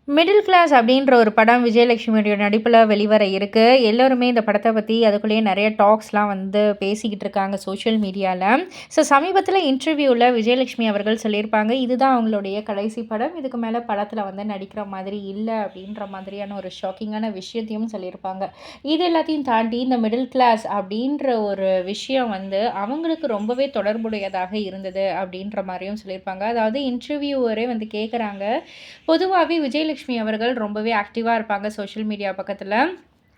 Middle class அப்படின்ற ஒரு படம் விஜயலட்சுமியுடைய நடிப்பில வெளிவர இருக்கு. எல்லோருமே இந்த படத்த பத்தி அதுக்குள்ளேயே நெறைய டாக்ஸ்லாம் வந்து பேசிக்கிட்டு இருக்காங்க சோஷியல் மீடியால. சமீபத்தில இன்டர்வியூல விஜயலட்சுமி அவர்கள் சொல்லியிருப்பாங்க, இதுதான் அவங்களுடைய கடைசி படம். இதுக்கு மேல படத்தில வந்து நடிக்கிற மாதிரி இல்ல அப்படின்ற மாதிரியான ஒரு ஷாக்கிங்கான விஷயத்தையும் சொல்லியிருப்பாங்க. இது எல்லாத்தையும் தாண்டி இந்த மிடில் கிளாஸ் அப்படின்ற ஒரு விஷயம் வந்து அவங்களுக்கு ரொம்பவே தொடர்புடையதாக இருந்தது அப்படின்ற மாரியும் சொல்லியிருப்பாங்க. அதாவது இன்டர்வியூவரே வந்து கேட்குறாங்க. பொதுவாவே விஜயலட்சுமி அவர்கள் ரொம்பவே ஆக்டிவா இருப்பாங்க சோஷியல் மீடியா பக்கத்துல.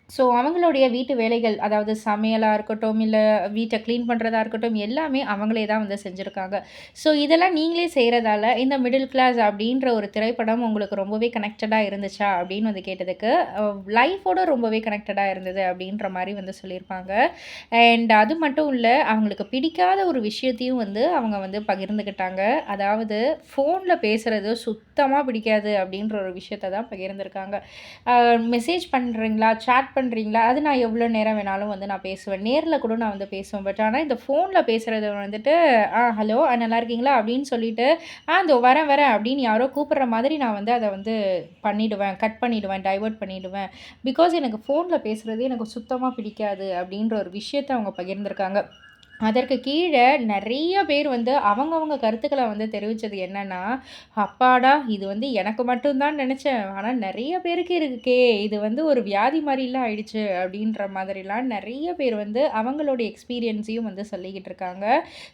ஸோ, அவங்களுடைய வீட்டு வேலைகள், அதாவது சமையலா இருக்கட்டும், இல்ல வீட்ட கிளீன் பண்றதா இருக்கட்டும், எல்லாமே அவங்களே தான் வந்து செஞ்சிருக்காங்க. ஸோ, இதெல்லாம் நீங்களே செய்றதால, இந்த மிடில் கிளாஸ் அப்படின்ற ஒரு திரைப்படம் உங்களுக்கு ரொம்பவே கனெக்டடா இருந்துச்சா? அப்படின்னு வந்து கேட்டதுக்கு, அ லைஃபோட ரொம்பவே கனெக்டடா இருந்தது அப்படின்ற மாரி வந்து சொல்லியிருப்பாங்க. அண்ட் அது மட்டும் இல்ல, அவங்களுக்கு பிடிக்காத ஒரு விஷயத்தையும் வந்து அவங்க வந்து பகிர்ந்துக்கிட்டாங்க. அதாவது ஃபோன்ல பேசுறது சுத்தமா பிடிக்காது அப்படின்ற ஒரு விஷயத்த தான் பகிர்ந்திருக்காங்க. அ மெசேஜ் பண்றீங்களா? சேட் பண்றீங்களா? அது நான் எவ்வளோ நேரம் வேணாலும் வந்து நான் பேசுவேன். நேர்ல கூட நான் வந்து பேசுவேன். பட் ஆனா இந்த ஃபோன்ல பேசுறது வந்துட்டு, ஹலோ நல்லா இருக்கீங்களா?" அப்படின்னு சொல்லிட்டு, இதோ வரேன், வரேன்" அப்படின்னு யாரோ கூப்பிடுற மாதிரி நான் வந்து அத வந்து பண்ணிடுவேன். கட் பண்ணிடுவேன். டைவர்ட் பண்ணிடுவேன். பிகாஸ் எனக்கு ஃபோன்ல பேசுறது எனக்கு சுத்தமா பிடிக்காது அப்படின்ற ஒரு விஷயத்த அவங்க பகிர்ந்திருக்காங்க. அதற்கு கீழ நெறைய பேர் வந்து அவங்கவங்க கருத்துக்கள வந்து தெரிவிச்சது என்னன்னா, "அப்பாடா! இது வந்து எனக்கு மட்டும் தான் நெனச்சேன். ஆனா நெறைய பேருக்கு இருக்கே! இது வந்து ஒரு வியாதி மாரிலாம் ஆயிடுச்சு." அப்படின்ற மாதிரிலாம் நெறைய பேர் வந்து அவங்களுடைய எக்ஸ்பீரியன்ஸையும் வந்து சொல்லிக்கிட்டு இருக்காங்க.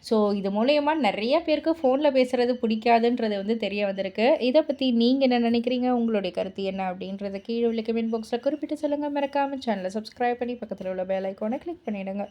ஸோ இது மூலியமா நெறைய பேருக்கு ஃபோன்ல பேசுறது பிடிக்காதுன்றது வந்து தெரிய வந்திருக்கு. இத பத்தி நீங்க என்ன நெனைக்கிறீங்க? உங்களுடைய கருத்து என்ன? அப்படின்றத கீழ உள்ள கமெண்ட் பாக்ஸ்ல குறிப்பிட்டு சொல்லுங்க. மறக்காம சேனல சப்ஸ்கிரைப் பண்ணி பக்கத்துல உள்ள பெல் ஐகான கிளிக் பண்ணிடுங்க.